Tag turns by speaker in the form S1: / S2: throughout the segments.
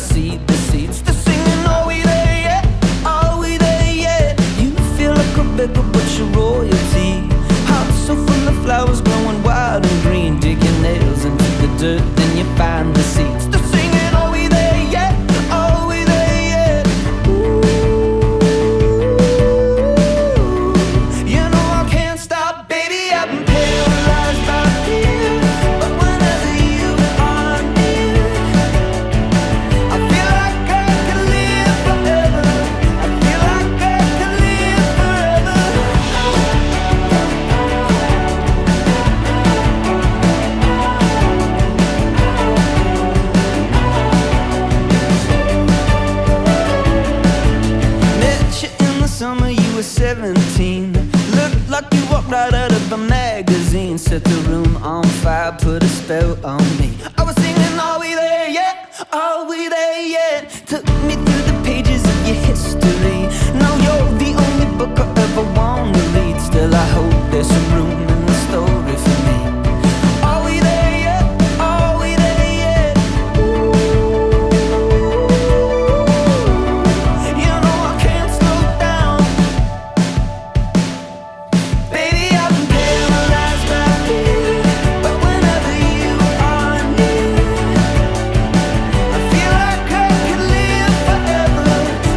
S1: seats. They're singing, are we there yet? Are we there yet? You feel like a beggar, but you're royalty. Hearts so full of flowers growing wild and green. Dig your nails into the dirt, then you find the seeds. They're singing, are we there yet? Are we there yet? Ooh. You know I can't stop, baby, I've been paralyzed by fear. But whenever you are near, I feel like I can live forever. I feel like I can live forever. Met you in the summer, you were 17. Looked like you walked right out of a magazine. Set the room on fire, put a spell on me. I was singing, are we there yet? Are we there yet? Took me through the pages of your history. Now you're the only book I ever want to read. Still I hope there's some room in the story for me. Are we there yet? Are we there yet? Ooh. You know I can't slow down. Baby, I've been paralyzed by fear. But whenever you are near, I feel like I could live forever.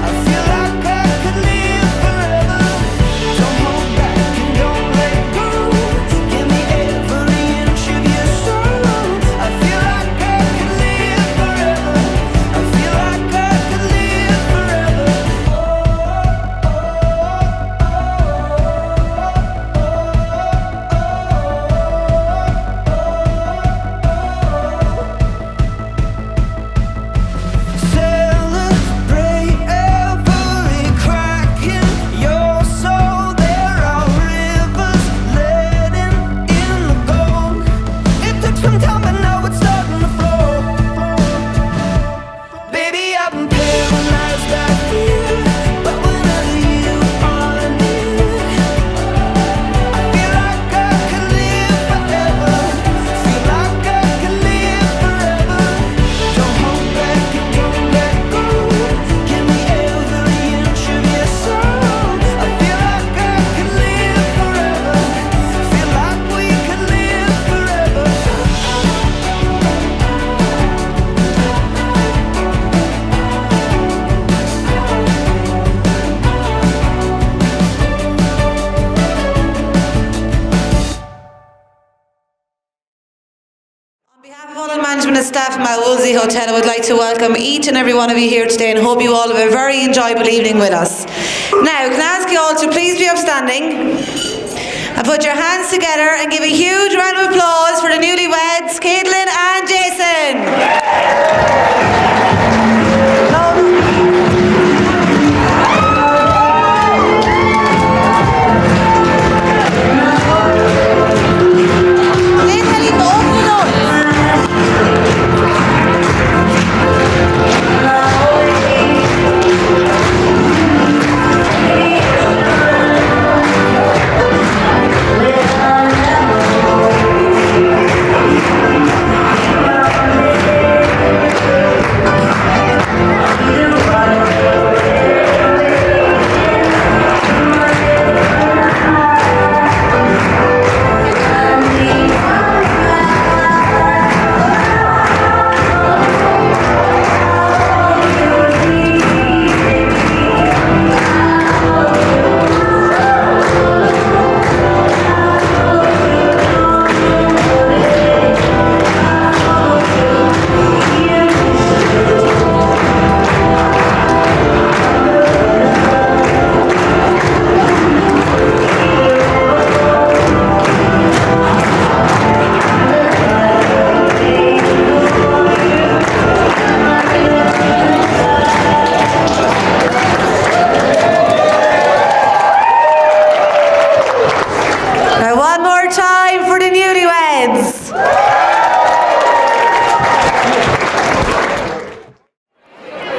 S1: I feel like I could live forever. Don't hold back and don't let go. Give me every inch of your soul. I feel like I could live forever. I feel like I could live forever. Celebrate every crack in your soul. There are rivers letting in the gold. It took some time, but now it's starting to flow. Baby, I've been paralyzed by fear. But whenever you are near, I feel like I can live forever. Feel like I can live forever. Don't hold back and don't let go. Give me every inch of your soul. I feel like I can live forever. Feel like we can live forever.
S2: On behalf of all the management and staff from our Wolsey Hotel, I would like to welcome each and every one of you here today and hope you all have a very enjoyable evening with us. Now, can I ask you all to please be upstanding and put your hands together and give a huge round of applause for the newlyweds, Kadelyn and Jason.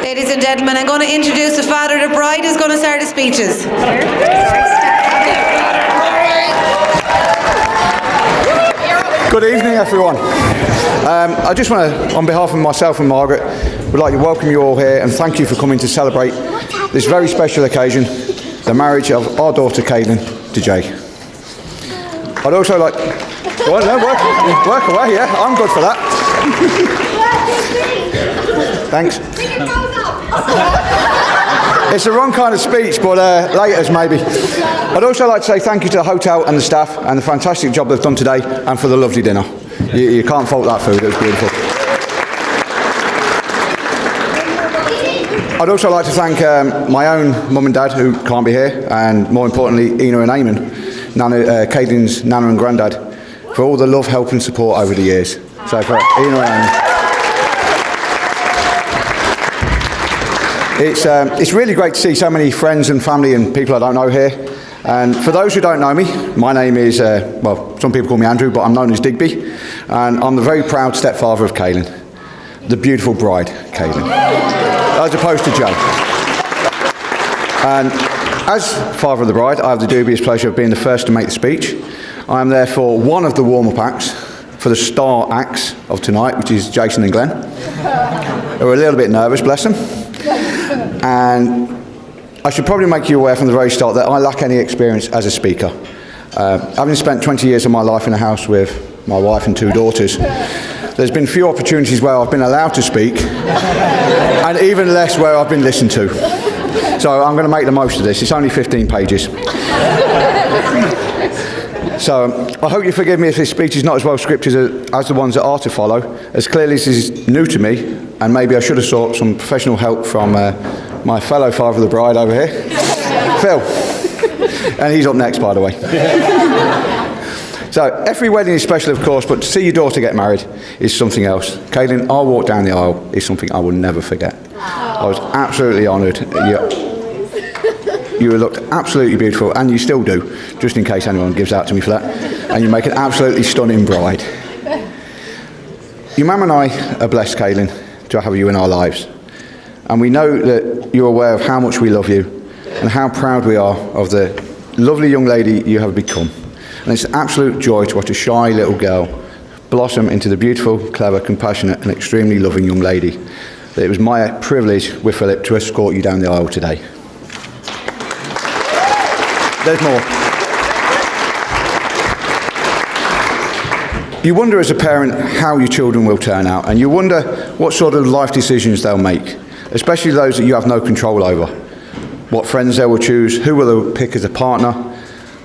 S2: Ladies and gentlemen, I'm going to introduce the father of the bride who's going to start the speeches.
S3: Good evening, everyone. I just want to, on behalf of myself and Margaret, would like to welcome you all here and thank you for coming to celebrate this very special occasion, the marriage of our daughter Kadelyn to Jay. I'd also like... Well, no, work away, yeah, I'm good for that. Thanks. It's the wrong kind of speech, but later maybe. I'd also like to say thank you to the hotel and the staff and the fantastic job they've done today and for the lovely dinner. You can't fault that food, it was beautiful. I'd also like to thank my own mum and dad who can't be here, and more importantly Ina and Eamon, Kadelyn's nana and granddad, for all the love, help and support over the years. So for Ina and Eamon. It's really great to see so many friends and family and people I don't know here. And for those who don't know me, my name is, well, some people call me Andrew, but I'm known as Digby. And I'm the very proud stepfather of Kadelyn, the beautiful bride, Kadelyn, as opposed to Joe. And as father of the bride, I have the dubious pleasure of being the first to make the speech. I am therefore one of the warm-up acts for the star acts of tonight, which is Jason and Glenn, who are a little bit nervous, bless them. And I should probably make you aware from the very start that I lack any experience as a speaker. Having spent 20 years of my life in a house with my wife and 2 daughters, there's been few opportunities where I've been allowed to speak, and even less where I've been listened to. So I'm going to make the most of this. It's only 15 pages. So I hope you forgive me if this speech is not as well scripted as the ones that are to follow, as clearly this is new to me, and maybe I should have sought some professional help from my fellow father of the bride over here, Phil. And he's up next, by the way. So every wedding is special, of course, but to see your daughter get married is something else. Kadelyn, our walk down the aisle is something I will never forget. I was absolutely honoured. You looked absolutely beautiful, and you still do, just in case anyone gives out to me for that. And you make an absolutely stunning bride. Your mum and I are blessed, Kadelyn, to have you in our lives. And we know that you're aware of how much we love you and how proud we are of the lovely young lady you have become. And it's an absolute joy to watch a shy little girl blossom into the beautiful, clever, compassionate and extremely loving young lady that it was my privilege with Philip to escort you down the aisle today. There's more. You wonder as a parent how your children will turn out, and you wonder what sort of life decisions they'll make, especially those that you have no control over. What friends they will choose, who will they pick as a partner,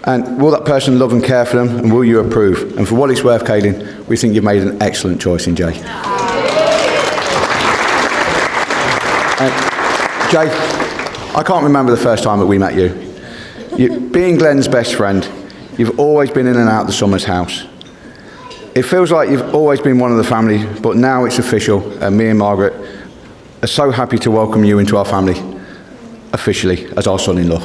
S3: and will that person love and care for them, and will you approve? And for what it's worth, Kadelyn, we think you've made an excellent choice in Jay. Jay, I can't remember the first time that we met you. Being Glenn's best friend, you've always been in and out of the Summers house. It feels like you've always been one of the family, but now it's official, and me and Margaret are so happy to welcome you into our family, officially, as our son-in-law.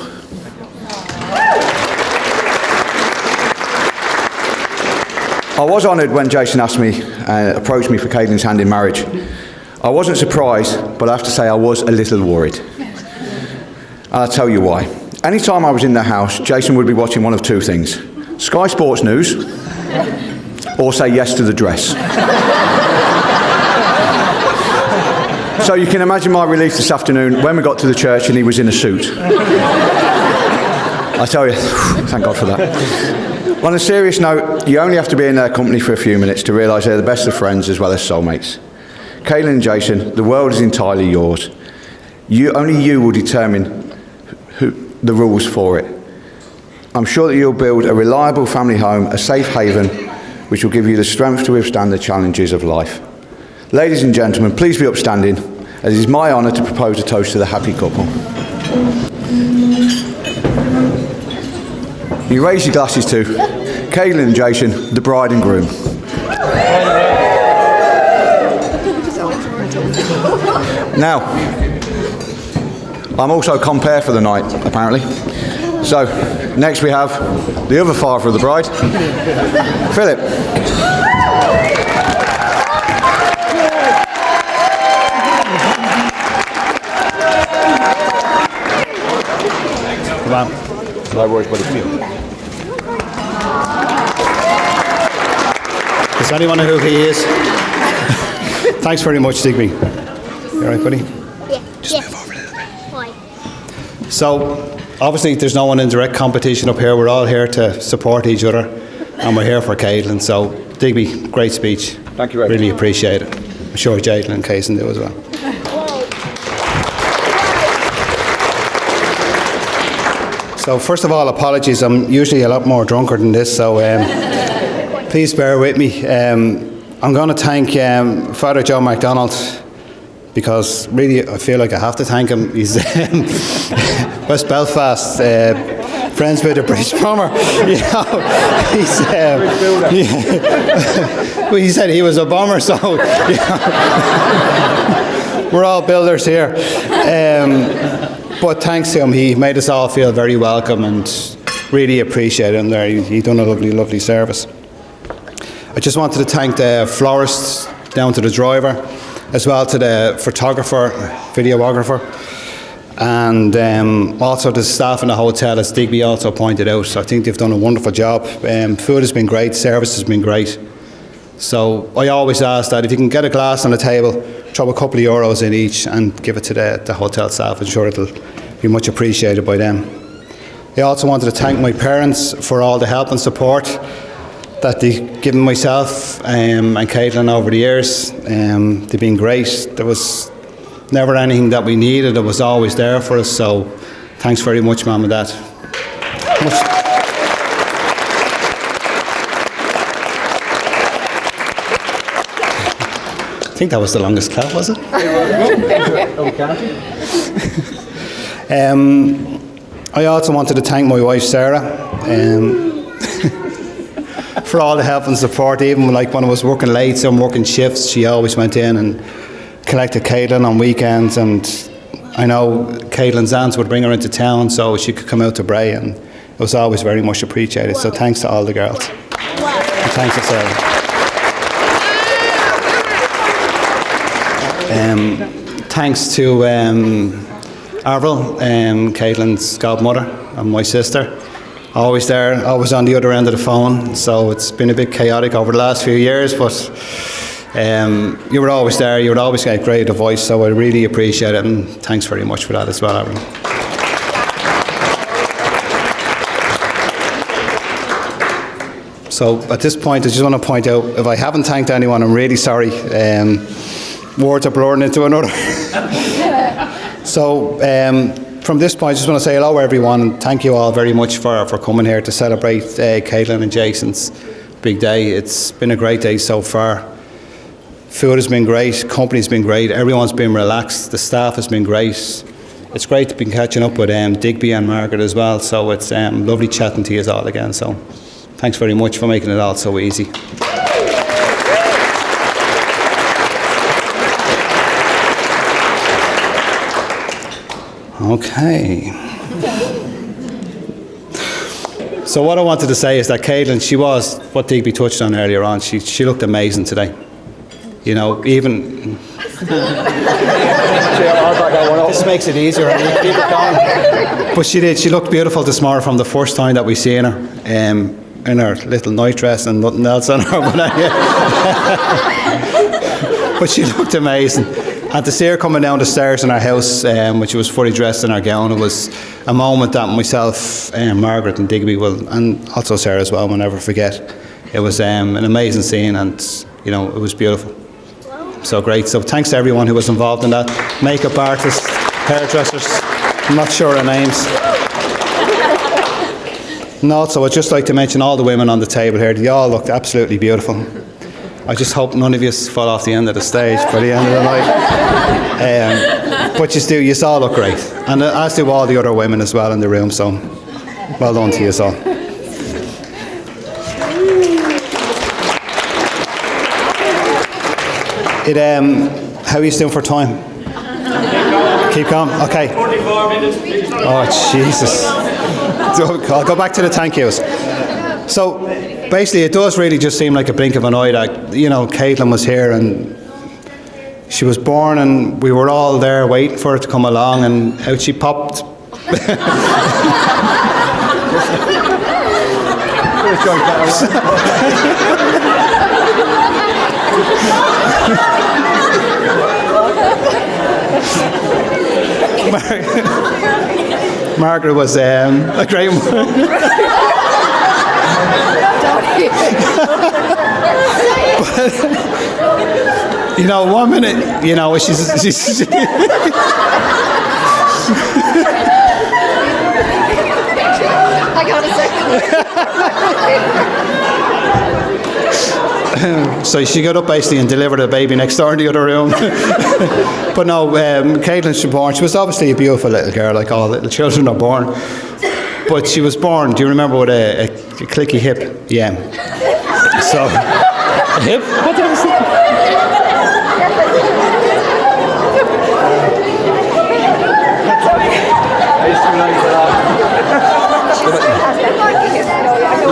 S3: I was honoured when Jason asked me, approached me for Kadelyn's hand in marriage. I wasn't surprised, but I have to say I was a little worried. And I'll tell you why. Any time I was in the house, Jason would be watching one of 2 things: Sky Sports News, or say yes to the dress. So you can imagine my relief this afternoon when we got to the church and he was in a suit. I tell you, thank God for that. On a serious note, you only have to be in their company for a few minutes to realise they're the best of friends as well as soulmates. Kadelyn and Jason, the world is entirely yours. Only you will determine the rules for it. I'm sure that you'll build a reliable family home, a safe haven, which will give you the strength to withstand the challenges of life. Ladies and gentlemen, please be upstanding, as it is my honour to propose a toast to the happy couple. You raise your glasses to Kadelyn and Jason, the bride and groom. Now, I'm also compere for the night, apparently. So, next we have the other father of the bride, Philip. Come on. No worries, buddy.
S4: Does anyone know who he is? Thanks very much, Digby. You all right, buddy?
S5: Yeah.
S4: Just move over a little bit.
S5: Why?
S4: So, obviously, there's no one in direct competition up here. We're all here to support each other, and we're here for Kadelyn. So, Digby, great speech.
S3: Thank you very much.
S4: Really appreciate it. I'm sure Jalen and Kaysen do as well. So, first of all, apologies. I'm usually a lot more drunker than this, so please bear with me. I'm going to thank Father Joe MacDonald, because really I feel like I have to thank him. He's West Belfast, friends with the British plumber. You know, well, he said he was a bomber, so you know, we're all builders here. But thanks to him, he made us all feel very welcome and really appreciate him there. He done a lovely, lovely service. I just wanted to thank the florists, down to the driver, as well to the photographer, videographer, and also the staff in the hotel, as Digby also pointed out. So I think they've done a wonderful job. Food has been great, service has been great. So I always ask that if you can get a glass on the table, throw a couple of euros in each and give it to the hotel staff. I'm sure it'll be much appreciated by them. I also wanted to thank my parents for all the help and support that they've given myself and Kadelyn over the years. They've been great. There was never anything that we needed. It was always there for us. So thanks very much, Mum and Dad. I think that was the longest clap, was it? I also wanted to thank my wife Sarah for all the help and support. Even like when I was working late, so I'm working shifts, she always went in and collected Kadelyn on weekends. And I know Kadelyn's aunts would bring her into town so she could come out to Bray, and it was always very much appreciated. So thanks to all the girls. And thanks to Sarah. Thanks to Avril, Kadelyn's godmother, and my sister. Always there, always on the other end of the phone. So it's been a bit chaotic over the last few years, but you were always there. You would always get great advice, so I really appreciate it, and thanks very much for that as well, Avril. So at this point, I just want to point out, if I haven't thanked anyone, I'm really sorry. Words are blurring into another. So from this point, I just want to say hello everyone, and thank you all very much for coming here to celebrate Kadelyn and Jason's big day. It's been a great day so far. Food has been great, company's been great, everyone's been relaxed, the staff has been great. It's great to be catching up with Digby and Margaret as well, so it's lovely chatting to you all again. So thanks very much for making it all so easy. Okay. So what I wanted to say is that Kadelyn, she was what Digby touched on earlier on. She looked amazing today. You know, even this makes it easier. Keep it going. But she did. She looked beautiful this morning from the first time that we seen her, in her little night dress and nothing else on her. But she looked amazing. And to see her coming down the stairs in our house, when she was fully dressed in her gown, it was a moment that myself, Margaret and Digby and also Sarah as well, will never forget. It was an amazing scene, and you know, it was beautiful. So great. So thanks to everyone who was involved in that. Makeup artists, hairdressers, I'm not sure of names. And also I'd just like to mention all the women on the table here. They all looked absolutely beautiful. I just hope none of you fall off the end of the stage by the end of the night. But you all look great. And as do all the other women as well in the room, so well done to you all. How are you doing for time? Keep going? Okay.
S6: 44 minutes.
S4: Oh, Jesus. I'll go back to the thank yous. So, basically, it does really just seem like a blink of an eye that, you know, Kadelyn was here and she was born and we were all there waiting for her to come along, and out she popped. Margaret was a great you know, 1 minute, you know, she's
S5: I got a second.
S4: so she got up basically and delivered a baby next door in the other room. But no, Kadelyn was born. She was obviously a beautiful little girl, like all little children are born. But she was born, do you remember, with a clicky hip? Yeah. So, a hip? What did I say?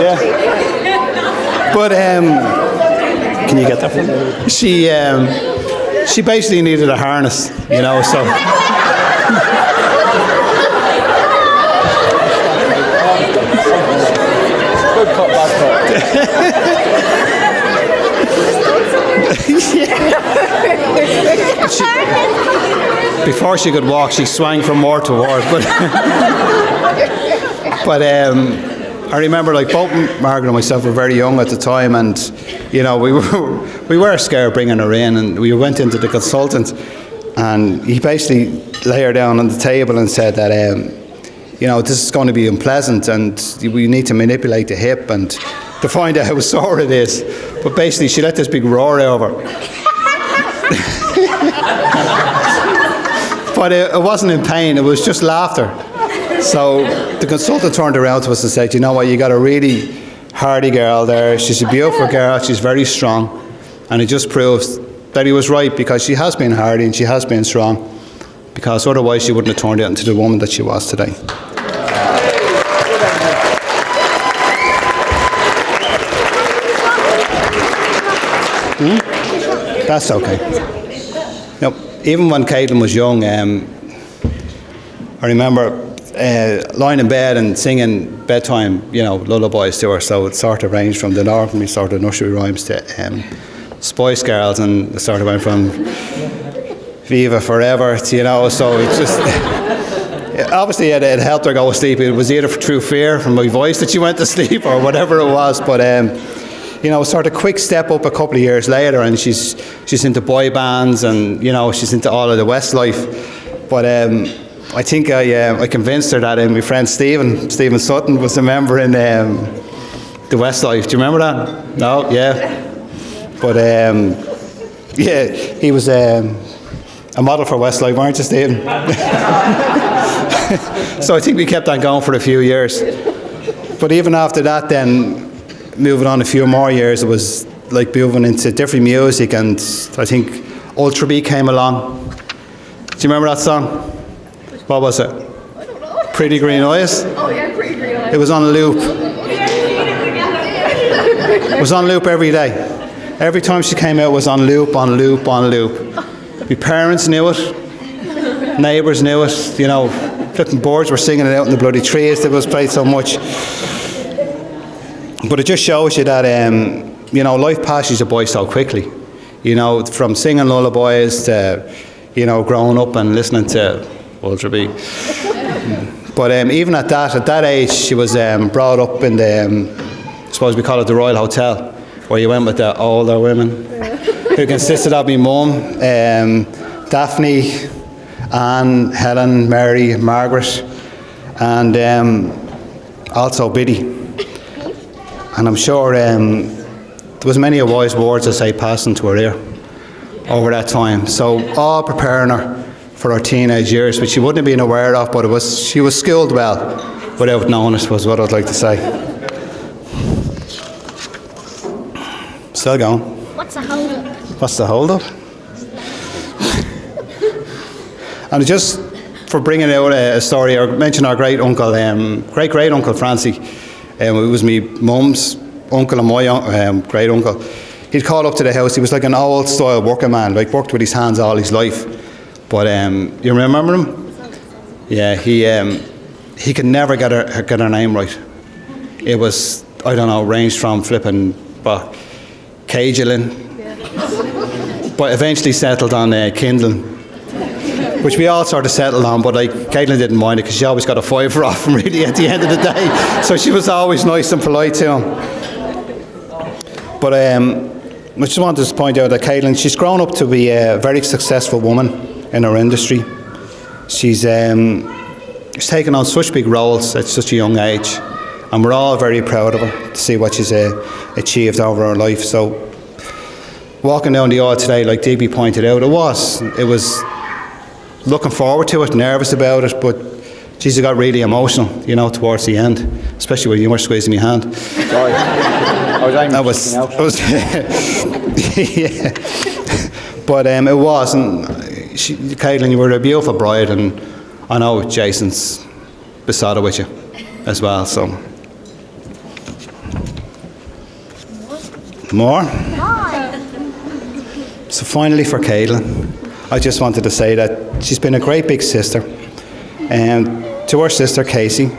S4: Yeah. But can you get that from me? She basically needed a harness, you know, so.
S3: Good cut, bad cut.
S4: Before she could walk, she swung from ward to ward. But I remember, like, both Margaret and myself were very young at the time, and you know, we were scared bringing her in, and we went into the consultant, and he basically lay her down on the table and said that you know, this is going to be unpleasant, and we need to manipulate the hip and to find out how sore it is. But basically, she let this big roar out of her. But it wasn't in pain, it was just laughter. So the consultant turned around to us and said, you know what, you got a really hardy girl there. She's a beautiful girl, she's very strong. And it just proves that he was right, because she has been hardy and she has been strong, because otherwise she wouldn't have turned out into the woman that she was today. That's okay. Now, even when Kadelyn was young, I remember lying in bed and singing bedtime, you know, lullabies to her. So it sort of ranged from the ordinary sort of nursery rhymes to Spice Girls, and it sort of went from Viva Forever to, you know, so it just obviously it helped her go to sleep. It was either through fear from my voice that she went to sleep or whatever it was, but you know, sort of quick step up a couple of years later, and she's into boy bands, and you know, she's into all of the Westlife. But I think I convinced her that my friend Stephen Sutton was a member in the Westlife. Do you remember that? No, yeah. But yeah, he was a model for Westlife, weren't you, Stephen? So I think we kept on going for a few years. But even after that, then moving on a few more years, it was like moving into different music, and I think Ultra B came along. Do you remember that song? What was it?
S5: I don't know.
S4: Pretty Green Eyes?
S5: Oh yeah, Pretty Green Eyes.
S4: It was on loop. It was on loop every day. Every time she came out, it was on loop, on loop, on loop. My parents knew it. Neighbours knew it. You know, flipping birds were singing it out in the bloody trees. It was played so much. But it just shows you that, you know, life passes you by so quickly. You know, from singing lullabies to, you know, growing up and listening to Ultra B. But even at that age, she was brought up in the, I suppose we call it the Royal Hotel, where you went with the older women, who consisted of my mum, Daphne, Anne, Helen, Mary, Margaret, and also Biddy. And I'm sure there was many wise words, I say, passing to her ear over that time. So all preparing her for her teenage years, which she wouldn't have been aware of, but she was schooled well without knowing it, was what I'd like to say. Still going.
S5: What's the hold up?
S4: What's the hold up? And just for bringing out a story, or mention our great uncle, great uncle Francie. It was me mum's uncle and my great uncle. He'd call up to the house. He was like an old style working man, like worked with his hands all his life. But you remember him? Yeah, he could never get her name right. It was, I don't know, ranged from flipping Kadelyn but eventually settled on Kindle, which we all sort of settled on, but like Kadelyn didn't mind it because she always got a fiver off him really at the end of the day, so she was always nice and polite to him. But I just wanted to point out that Kadelyn, she's grown up to be a very successful woman in her industry. She's taken on such big roles at such a young age, and we're all very proud of her to see what she's achieved over her life. So walking down the aisle today, like Digby pointed out, it was looking forward to it, nervous about it, but geez, it got really emotional, you know, towards the end, especially when you were squeezing my hand.
S3: Sorry. I was aiming for something else.
S4: Yeah. But it was, and Kadelyn, you were a beautiful bride, and I know Jason's besotted with you as well, so. More? So finally for Kadelyn, I just wanted to say that she's been a great big sister, and to her sister Casey,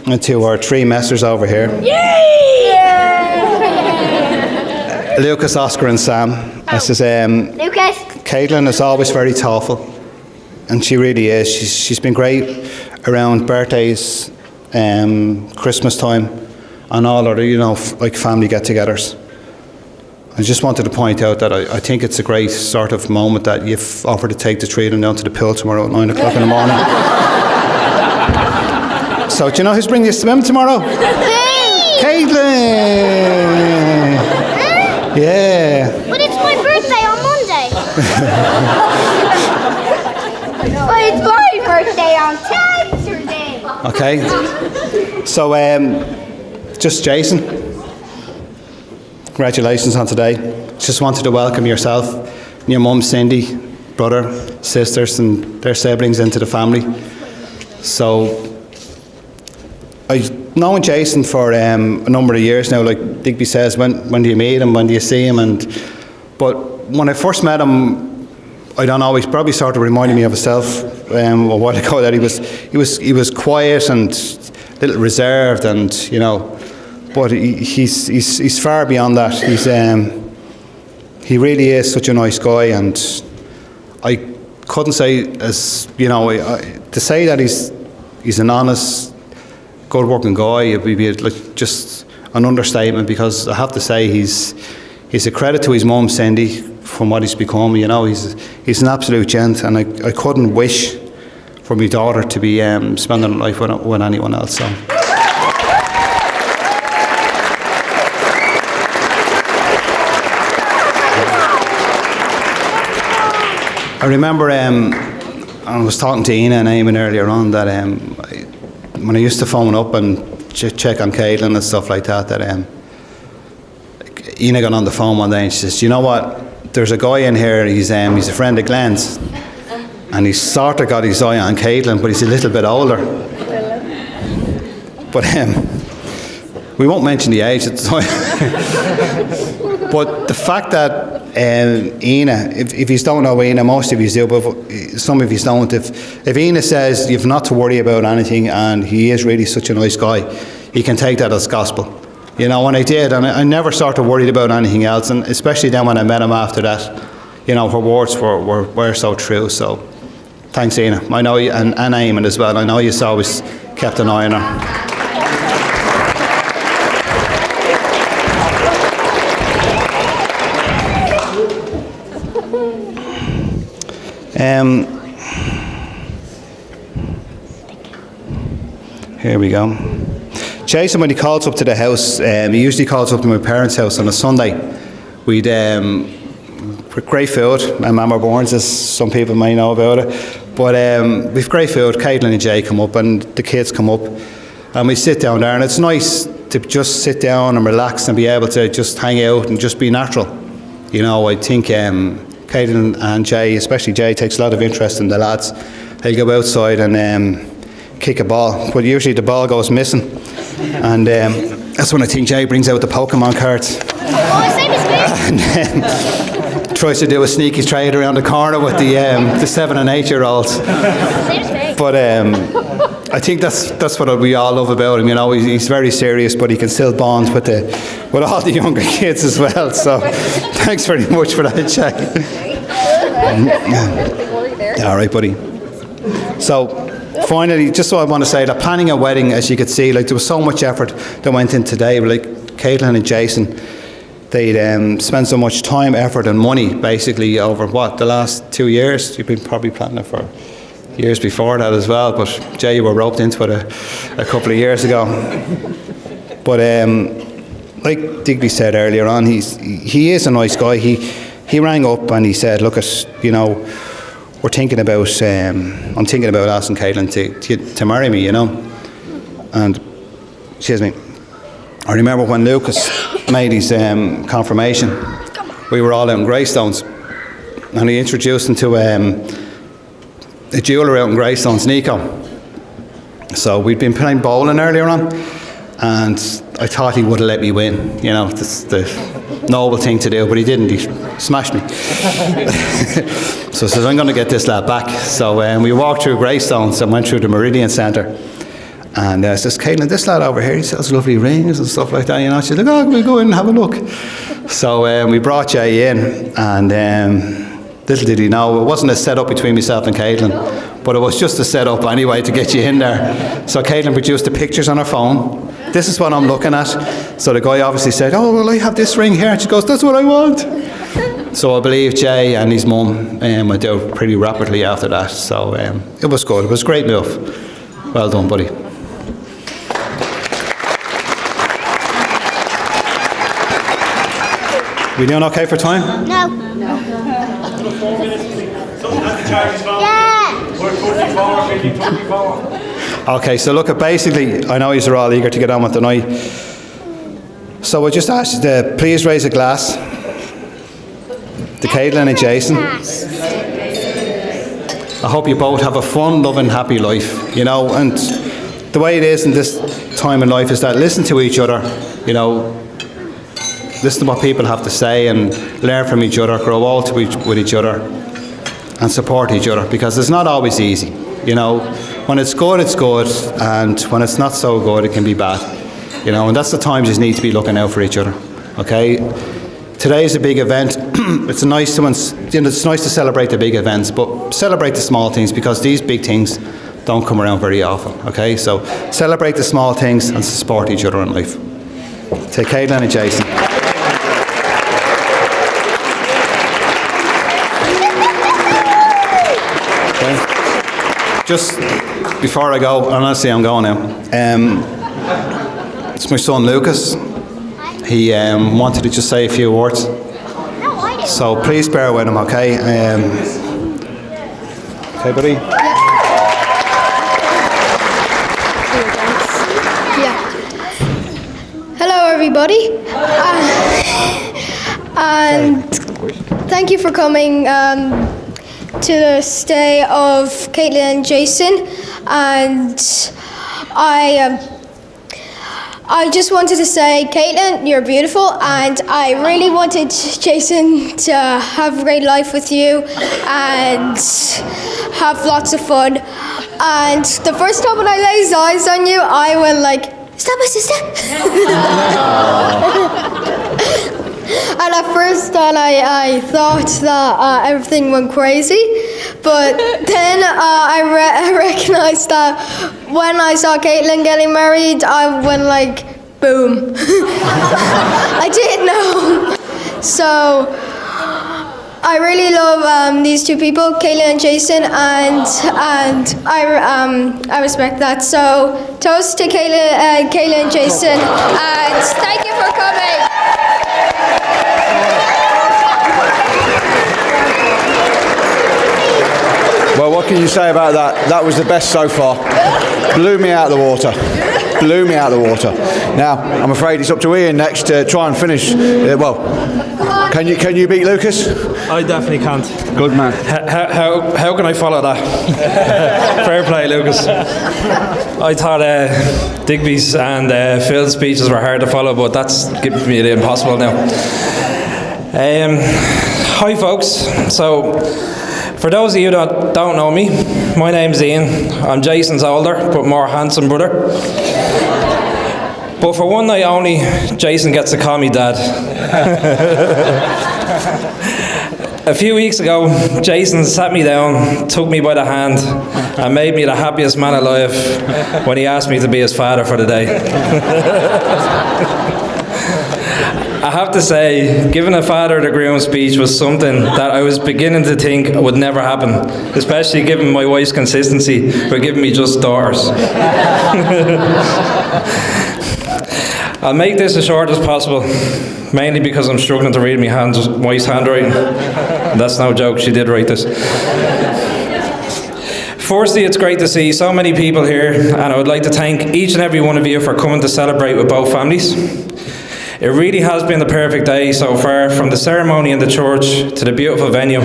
S4: and to our 3 messers over here. Lucas, Oscar and Sam. This is
S5: Lucas.
S4: Kadelyn is always very thoughtful, and she really is. She's been great around birthdays, Christmas time, and all other, you know, like family get-togethers. I just wanted to point out that I think it's a great sort of moment that you've offered to take the 3 of them down to the pool tomorrow at 9 o'clock in the morning. So do you know who's bringing you to swim tomorrow? Kadelyn! Yeah.
S5: But it's my birthday on Monday. But it's my birthday on Saturday.
S4: Okay. So, just Jason, congratulations on today. Just wanted to welcome yourself, and your mum Cindy, brother, sisters and their siblings into the family. So, I've known Jason for a number of years now. Like Digby says, when do you meet him, when do you see him? But when I first met him, I don't know, he probably sort of reminded me of himself a while ago, that he was quiet and a little reserved, and you know, but he's far beyond that. He really is such a nice guy, and I couldn't say, as you know, to say that he's an honest, good working guy, it would be like just an understatement, because I have to say he's a credit to his mum Cindy from what he's become. You know, he's an absolute gent, and I couldn't wish for my daughter to be spending life with anyone else. So. I remember I was talking to Ina and Eamon earlier on that when I used to phone up and check on Kadelyn and stuff like that, Ina got on the phone one day and she says, you know what, there's a guy in here, he's a friend of Glenn's, and he's sort of got his eye on Kadelyn, but he's a little bit older. But we won't mention the age at the time. But the fact that Ina, if you don't know Ina, most of you do, but some of you don't, if Ina says you've not to worry about anything and he is really such a nice guy, you can take that as gospel. You know, and I did, and I never sort of worried about anything else, and especially then when I met him after that, you know, her words were so true. So thanks, Ina. I know you, and Eamon as well, I know you've always kept an eye on her. Here we go. Jason, when he calls up to the house, he usually calls up to my parents' house on a Sunday. We'd great food. My mama Borns, as some people may know about it. But we've great food. Kadelyn and Jay come up, and the kids come up, and we sit down there, and it's nice to just sit down and relax and be able to just hang out and just be natural. You know, I think Kadelyn and Jay, especially Jay, takes a lot of interest in the lads. They'll go outside and kick a ball, but usually the ball goes missing, and that's when I think Jay brings out the Pokemon cards and tries to do a sneaky trade around the corner with the 7 and 8 year olds. But I think that's what we all love about him. You know, he's very serious, but he can still bond with all the younger kids as well. So, thanks very much for that, Jack. All right, buddy. So, finally, just what I want to say, that planning a wedding, as you could see, like there was so much effort that went in today. Like Kadelyn and Jason, they'd spent so much time, effort, and money basically over the last 2 years. You've been probably planning it for years before that as well, but Jay, you were roped into it a couple of years ago. But like Digby said earlier on, he is a nice guy. He rang up and he said, look, we're thinking about I'm thinking about asking Kadelyn to marry me, you know. And excuse me, I remember when Lucas made his confirmation, we were all out in Greystones, and he introduced him to a jeweller out in Greystones, Nico. So we'd been playing bowling earlier on, and I thought he would have let me win. You know, that's the noble thing to do, but he didn't. He smashed me. So I said, I'm going to get this lad back. So we walked through Greystones and went through the Meridian Centre. And I says, Kadelyn, this lad over here, he sells lovely rings and stuff like that. You know, she's like, oh, we'll go in and have a look. So we brought Jay in, and little did he know, it wasn't a set-up between myself and Kadelyn, but it was just a set-up anyway to get you in there. So Kadelyn produced the pictures on her phone. This is what I'm looking at. So the guy obviously said, oh, well, I have this ring here. And she goes, that's what I want. So I believe Jay and his mum went out pretty rapidly after that. So it was good. It was a great move. Well done, buddy. We doing okay for time?
S5: No.
S4: Okay, so look, basically, I know you're all eager to get on with the night. So I just ask you to please raise a glass to Kadelyn and Jason. I hope you both have a fun, loving, happy life, you know, and the way it is in this time in life is that listen to each other, you know, listen to what people have to say and learn from each other, grow old with each other and support each other, because it's not always easy. You know, when it's good, and when it's not so good, it can be bad. You know, and that's the times you need to be looking out for each other. Okay? Today is a big event. It's nice to celebrate the big events, but celebrate the small things, because these big things don't come around very often. Okay? So celebrate the small things and support each other in life. Take Kadelyn and Jason. Just before I go, and honestly I'm going now, it's my son Lucas. He wanted to just say a few words. So please bear with him, okay? Okay, buddy?
S6: Yeah. Hello, everybody. And thank you for coming to the stay of Kadelyn and Jason, and I just wanted to say, Kadelyn, you're beautiful, and I really wanted Jason to have a great life with you and have lots of fun. And the first time when I laid eyes on you, I went like, is that my sister? And at first I thought that everything went crazy, but then I recognised that when I saw Kadelyn getting married, I went like, boom. I didn't know. So I really love these two people, Kadelyn and Jason, and I respect that. So toast to Kadelyn and Jason, and thank you for coming.
S3: Well, what can you say about that? That was the best so far. Blew me out of the water. Blew me out of the water. Now, I'm afraid it's up to Ian next to try and finish. Can you beat Lucas?
S7: I definitely can't.
S3: Good man.
S7: How can I follow that? Fair play, Lucas. I thought Digby's and Phil's speeches were hard to follow, but that's giving me the impossible now. Hi, folks. So, For those of you that don't know me, my name's Ian. I'm Jason's older but more handsome brother. But for one night only, Jason gets to call me Dad. A few weeks ago, Jason sat me down, took me by the hand, and made me the happiest man alive when he asked me to be his father for the day. I have to say, giving a father the groom speech was something that I was beginning to think would never happen, especially given my wife's consistency with giving me just daughters. I'll make this as short as possible, mainly because I'm struggling to read my wife's handwriting. That's no joke, she did write this. Firstly, it's great to see so many people here, and I would like to thank each and every one of you for coming to celebrate with both families. It really has been the perfect day so far, from the ceremony in the church to the beautiful venue.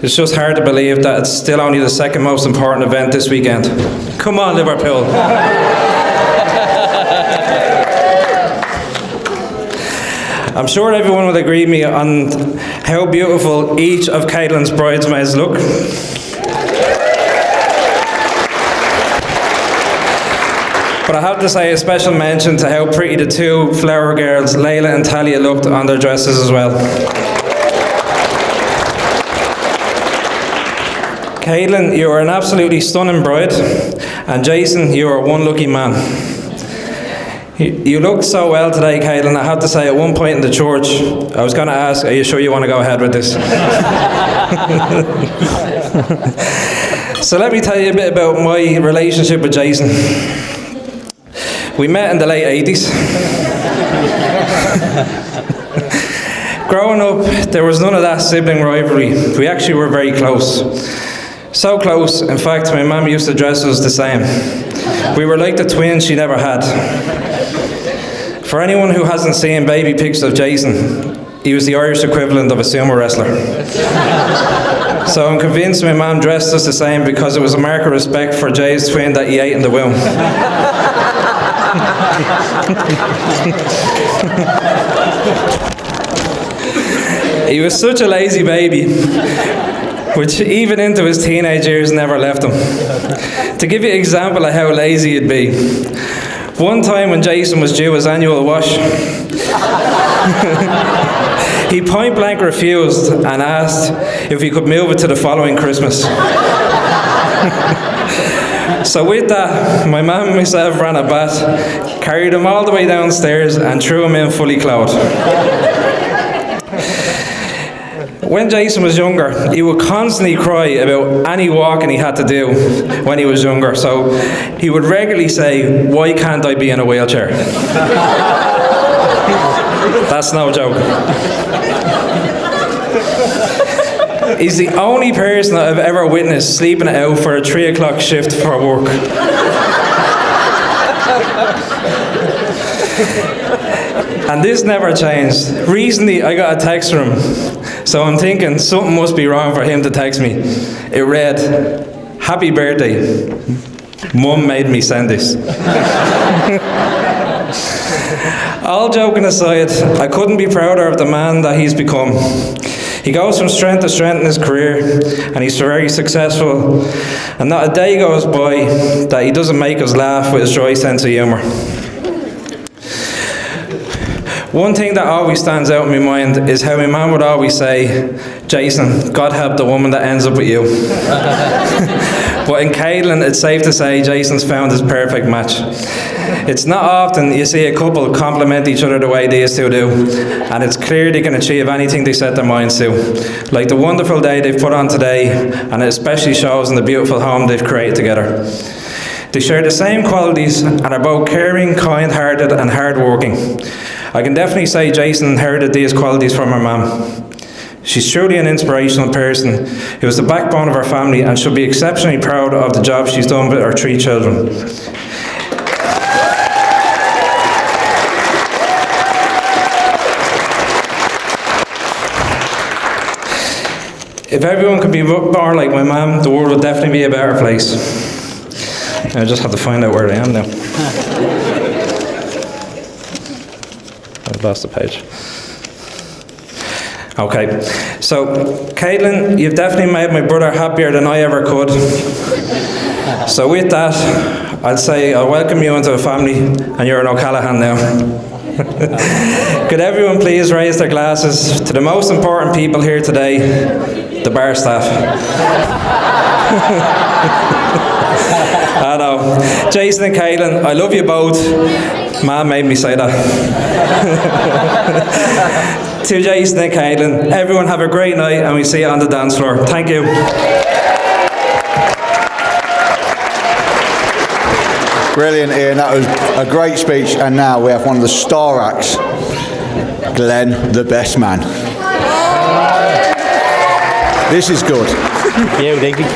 S7: It's just hard to believe that it's still only the second most important event this weekend. Come on, Liverpool. I'm sure everyone would agree with me on how beautiful each of Kadelyn's bridesmaids look. But I have to say a special mention to how pretty the two flower girls, Layla and Talia, looked on their dresses as well. Kadelyn, you are an absolutely stunning bride, and Jason, you are one lucky man. You looked so well today, Kadelyn. I have to say, at one point in the church, I was going to ask, are you sure you want to go ahead with this? So let me tell you a bit about my relationship with Jason. We met in the late 80s. Growing up, there was none of that sibling rivalry. We actually were very close. So close, in fact, my mum used to dress us the same. We were like the twins she never had. For anyone who hasn't seen baby pics of Jason, he was the Irish equivalent of a sumo wrestler. So I'm convinced my mum dressed us the same because it was a mark of respect for Jay's twin that he ate in the womb. He was such a lazy baby, which even into his teenage years never left him. To give you an example of how lazy he'd be, one time when Jason was due his annual wash, he point blank refused and asked if he could move it to the following Christmas. So with that, my mum and myself ran a bath, carried him all the way downstairs and threw him in fully clothed. When Jason was younger, he would constantly cry about any walking he had to do when he was younger. So he would regularly say, "Why can't I be in a wheelchair?" That's no joke. He's the only person that I've ever witnessed sleeping it out for a 3 o'clock shift for work. And this never changed. Recently, I got a text from him. So I'm thinking something must be wrong for him to text me. It read, "Happy birthday. Mum made me send this." All joking aside, I couldn't be prouder of the man that he's become. He goes from strength to strength in his career, and he's very successful. And not a day goes by that he doesn't make us laugh with his dry sense of humour. One thing that always stands out in my mind is how my mum would always say, "Jason, God help the woman that ends up with you." But in Kadelyn, it's safe to say Jason's found his perfect match. It's not often you see a couple compliment each other the way these two do, and it's clear they can achieve anything they set their minds to. Like the wonderful day they've put on today, and it especially shows in the beautiful home they've created together. They share the same qualities and are both caring, kind-hearted and hard-working. I can definitely say Jason inherited these qualities from her mum. She's truly an inspirational person who is the backbone of her family and should be exceptionally proud of the job she's done with her 3 children. If everyone could be more like my mum, the world would definitely be a better place. I just have to find out where I am now. I've lost the page. Okay, so Kadelyn, you've definitely made my brother happier than I ever could. So with that, I'd say I'll welcome you into the family, and you're an O'Callaghan now. Could everyone please raise their glasses to the most important people here today, the bar staff. I know. Jason and Kadelyn, I love you both. Mom made me say that. To Jason and Kadelyn, everyone have a great night, and we'll see you on the dance floor. Thank you.
S3: Brilliant, Ian. That was a great speech. And now we have one of the star acts, Glenn, the best man. This is good.
S8: Thank you.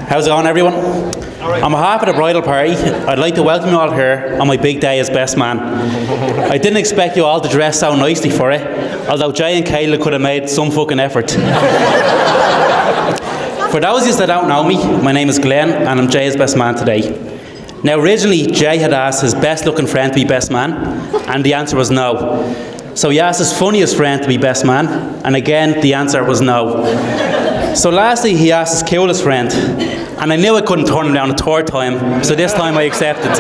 S8: How's it going, everyone? On behalf of the bridal party, I'd like to welcome you all here on my big day as best man. I didn't expect you all to dress so nicely for it, although Jay and Kadelyn could have made some fucking effort. For those of you that don't know me, my name is Glenn and I'm Jay's best man today. Now originally Jay had asked his best looking friend to be best man, and the answer was no. So he asked his funniest friend to be best man, and again the answer was no. So lastly he asked his coolest friend, and I knew I couldn't turn him down a third time, so this time I accepted.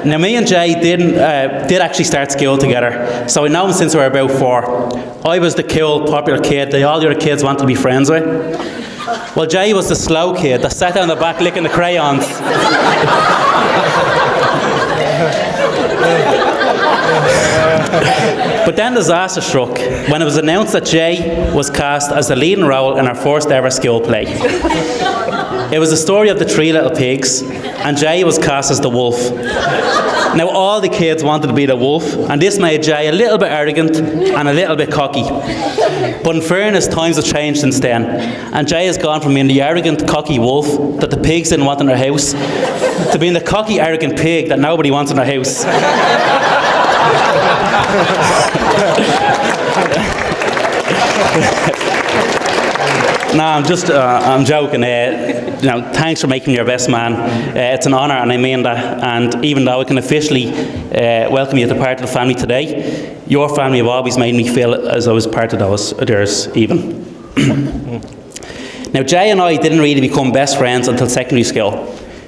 S8: Now me and Jay did actually start school together, so I know him since we were about 4. I was the cool, popular kid that all the other kids wanted to be friends with. Well, Jay was the slow kid that sat down the back licking the crayons. But then disaster struck when it was announced that Jay was cast as the leading role in our first ever school play. It was the story of the 3 little pigs, and Jay was cast as the wolf. Now all the kids wanted to be the wolf, and this made Jay a little bit arrogant and a little bit cocky. But in fairness, times have changed since then, and Jay has gone from being the arrogant, cocky wolf that the pigs didn't want in their house, to being the cocky, arrogant pig that nobody wants in their house. No, I'm joking. Thanks for making me your best man. It's an honour, and I mean that. And even though I can officially welcome you as a part of the family today, your family have always made me feel as I was part of theirs even. Now, Jay and I didn't really become best friends until secondary school.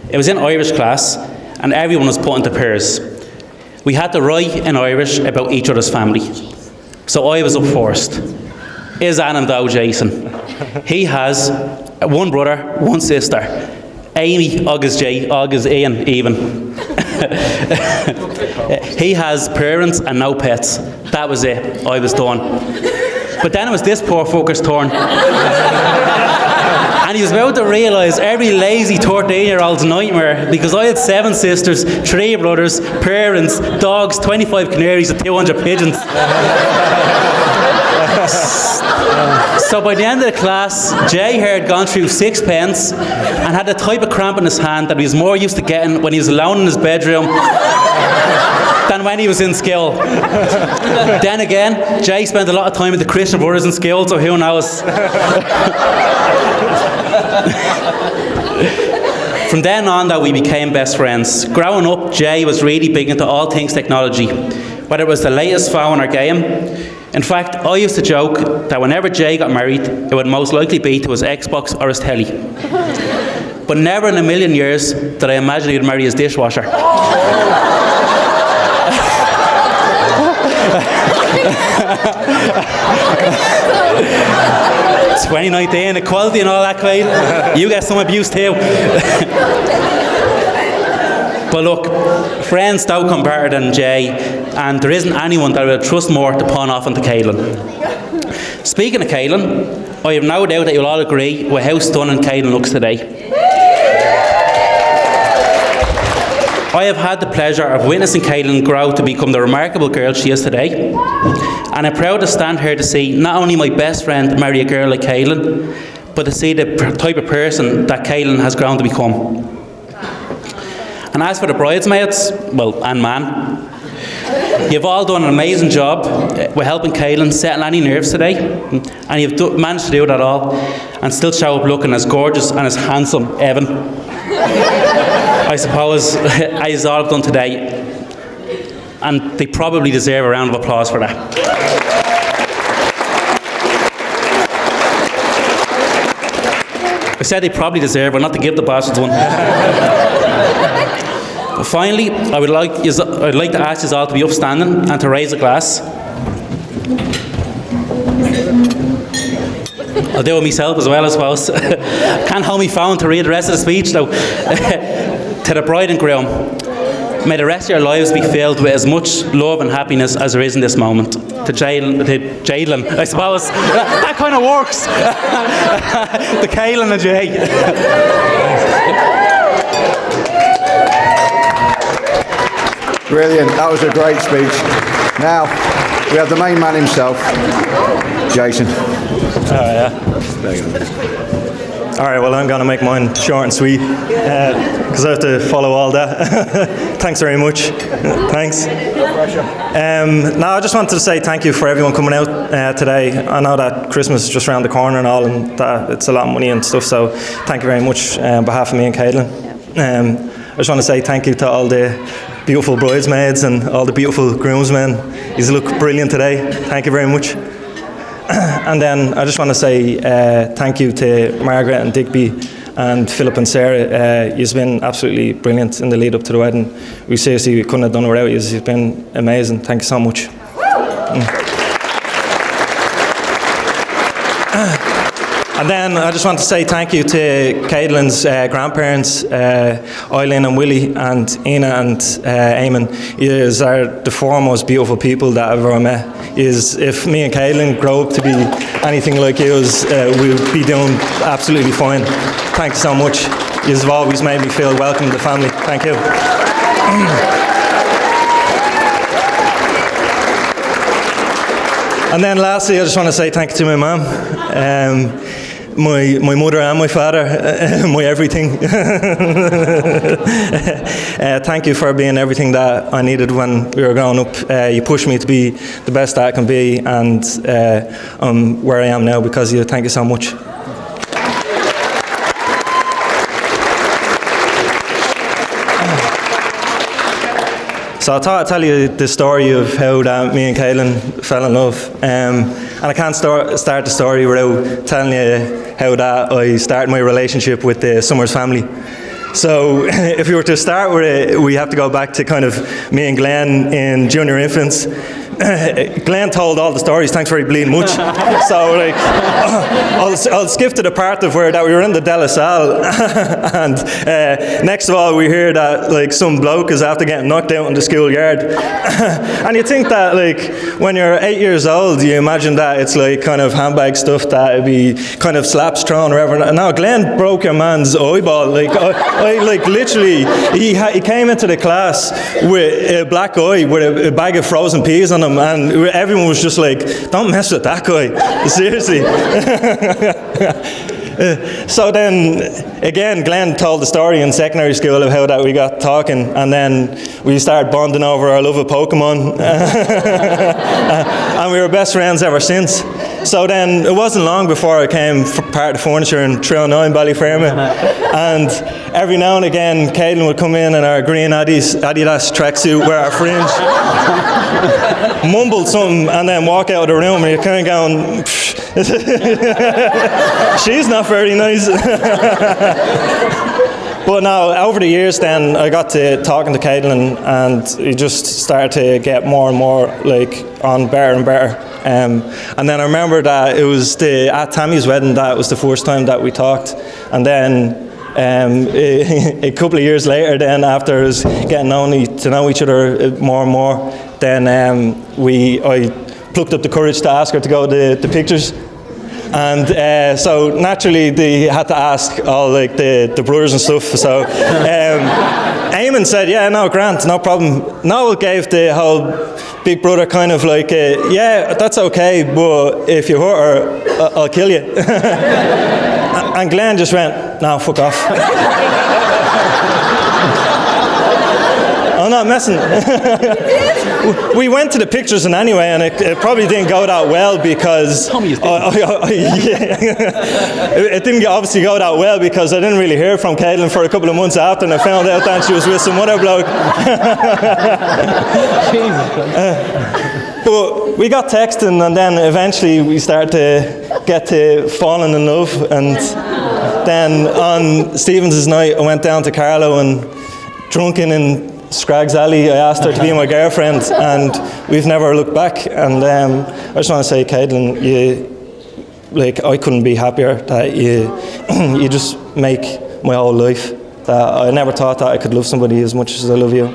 S8: It was in Irish class, and everyone was put into pairs. We had to write in Irish about each other's family. So I was up first. Is Anand though Jason? He has 1 brother, 1 sister. Amy, August Jay, August Ian, even. He has parents and no pets. That was it. I was done. But then it was this poor fucker's turn. And he was about to realise every lazy 13-year-old's nightmare, because I had 7 sisters, 3 brothers, parents, dogs, 25 canaries and 200 pigeons. So by the end of the class, Jay had gone through 6 pens and had the type of cramp in his hand that he was more used to getting when he was alone in his bedroom than when he was in school. Then again, Jay spent a lot of time with the Christian brothers in school, so who knows. From then on, though, we became best friends. Growing up, Jay was really big into all things technology, whether it was the latest phone or game. In fact, I used to joke that whenever Jay got married, it would most likely be to his Xbox or his telly. But never in a million years did I imagine he'd marry his dishwasher. 2019, equality and all that, Quaid. You get some abuse too. But look, friends don't come better than Jay, and there isn't anyone that I would trust more to pawn off onto Kadelyn. Speaking of Kadelyn, I have no doubt that you'll all agree with how stunning Kadelyn looks today. I have had the pleasure of witnessing Kadelyn grow to become the remarkable girl she is today, and I'm proud to stand here to see not only my best friend marry a girl like Kadelyn, but to see the type of person that Kadelyn has grown to become. And as for the bridesmaids, well, and man, you've all done an amazing job with helping Kadelyn settle any nerves today, and you've managed to do that all and still show up looking as gorgeous and as handsome, Evan. I I suppose, as all I've done today, and they probably deserve a round of applause for that. I said they probably deserve, but not to give the bastards one. Finally, I'd like to ask you all to be upstanding and to raise a glass. I'll do it myself as well, I suppose. Can't hold me phone to read the rest of the speech, though. To the bride and groom, may the rest of your lives be filled with as much love and happiness as there is in this moment. To Kadelyn, I suppose. That kind of works. The Kadelyn and Jay.
S3: Brilliant. That was a great speech. Now, we have the main man himself, Jason.
S9: All right, well, I'm going to make mine short and sweet because I have to follow all that. Thanks very much. Thanks. Now, I just wanted to say thank you for everyone coming out today. I know that Christmas is just around the corner and all, and that it's a lot of money and stuff, so thank you very much on behalf of me and Kadelyn. I just want to say thank you to all the beautiful bridesmaids and all the beautiful groomsmen. You look brilliant today. Thank you very much. And then I just want to say thank you to Margaret and Digby and Philip and Sarah. You've been absolutely brilliant in the lead up to the wedding. We seriously couldn't have done it without you. You've been amazing. Thank you so much. And then I just want to say thank you to Kadelyn's grandparents, Eileen and Willie, and Ina and Eamon. You are the foremost beautiful people that I've ever met. If me and Kadelyn grow up to be anything like you, we'll be doing absolutely fine. Thank you so much. You've always made me feel welcome in the family. Thank you. And then lastly, I just want to say thank you to my mum. My mother and my father, my everything. Thank you for being everything that I needed when we were growing up. You pushed me to be the best that I can be, and I'm where I am now because of you. Thank you so much. So I thought I'd tell you the story of how that me and Kadelyn fell in love. And I can't start the story without telling you how that I started my relationship with the Summers family. So if we were to start with it, we have to go back to kind of me and Glenn in junior infants. Glenn told all the stories, thanks very bleeding much. So like, I'll skip to the part of where that we were in the De La Salle, and next of all we hear that like some bloke is after getting knocked out in the schoolyard. And you think that like when you're 8 years old, you imagine that it's like kind of handbag stuff that would be kind of slaps thrown or whatever. And now Glenn broke your man's eyeball. Like I like literally, he came into the class with a black eye with a bag of frozen peas on him, and everyone was just like, don't mess with that guy, seriously. So then, again, Glenn told the story in secondary school of how that we got talking, and then we started bonding over our love of Pokemon, and we were best friends ever since. So then, it wasn't long before I became part of the furniture in 309 Ballyfermot, and every now and again, Kadelyn would come in our green Adidas tracksuit, wear our fringe, mumble something, and then walk out of the room, and you're kind of going, she's not very nice. But now, over the years then, I got to talking to Kadelyn, and we just started to get more and more like on better and better. And then I remember that it was at Tammy's wedding that was the first time that we talked. And then a couple of years later then, after us getting to know each other more and more, then I plucked up the courage to ask her to go to the pictures. And so naturally they had to ask all like the brothers and stuff. So Eamon said, yeah, no, Grant, no problem. Noel gave the whole big brother kind of like, yeah, that's okay, but if you hurt her, I'll kill you. And Glenn just went, no, fuck off. not messing. We went to the pictures and anyway, and it probably didn't go that well because it didn't obviously go that well because I didn't really hear from Kadelyn for a couple of months after, and I found out that she was with some other bloke. But we got texting, and then eventually we started to get to falling in love, and then on Stevens' night I went down to Carlow, and drunken in Scraggs Alley I asked her to be my girlfriend, and we've never looked back. And I just want to say, Kadelyn, I couldn't be happier that you just make my whole life. That I never thought that I could love somebody as much as I love you.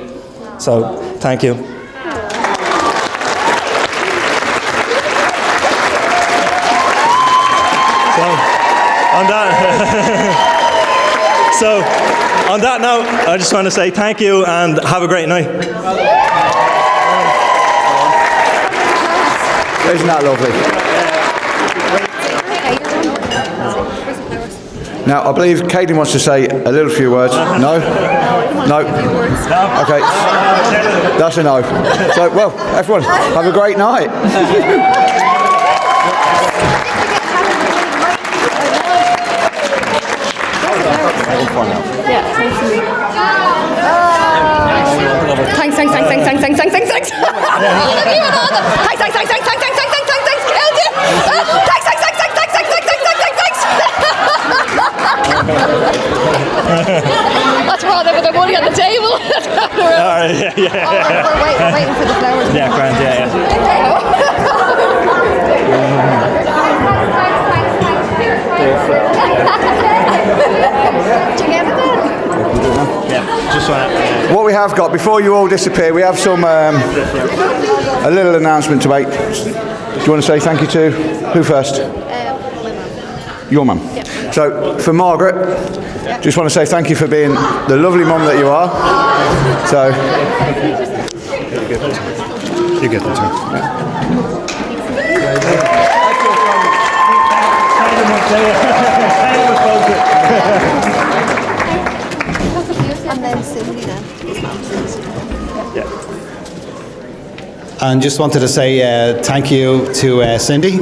S9: So thank you. So, on that note, I just want to say thank you and have a great night.
S3: Isn't that lovely? Now, I believe Kadelyn wants to say a little few words. No? No? Okay. That's a no. So, well, everyone, have a great night.
S10: Thanks. Thanks. What's wrong with the money on the table? We're waiting for the flowers.
S9: Yeah, grand, yeah.
S3: What we have got, before you all disappear, we have some a little announcement to make. Do you want to say thank you to who first? Your mum. Yeah. So for Margaret, just want to say thank you for being the lovely mum that you are. So
S4: You get them too.
S10: And then Cindy then.
S4: And just wanted to say thank you to Cindy.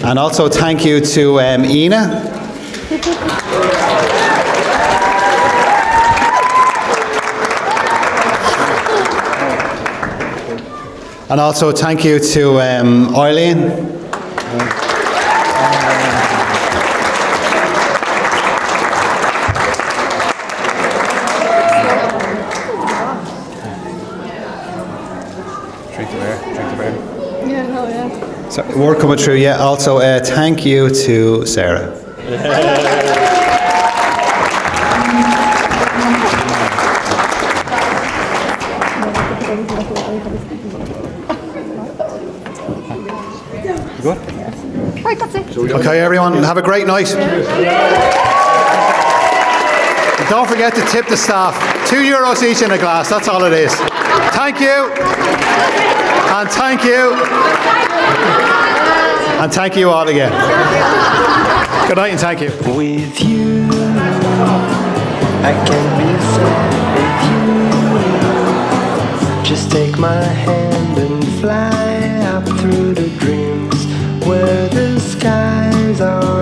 S4: And also thank you to Ina. And also thank you to Eileen. Drink the beer.
S6: Yeah, no, yeah.
S4: So we're coming through, yeah. Also, thank you to Sarah. Good?
S10: Right, that's it.
S4: Okay, everyone, have a great night. And don't forget to tip the staff. €2 each in a glass, that's all it is. Thank you. And thank you. And thank you all again. Good night and thank you.
S11: With you, I can be sad with you. Just take my hand and fly up through the dreams where the skies are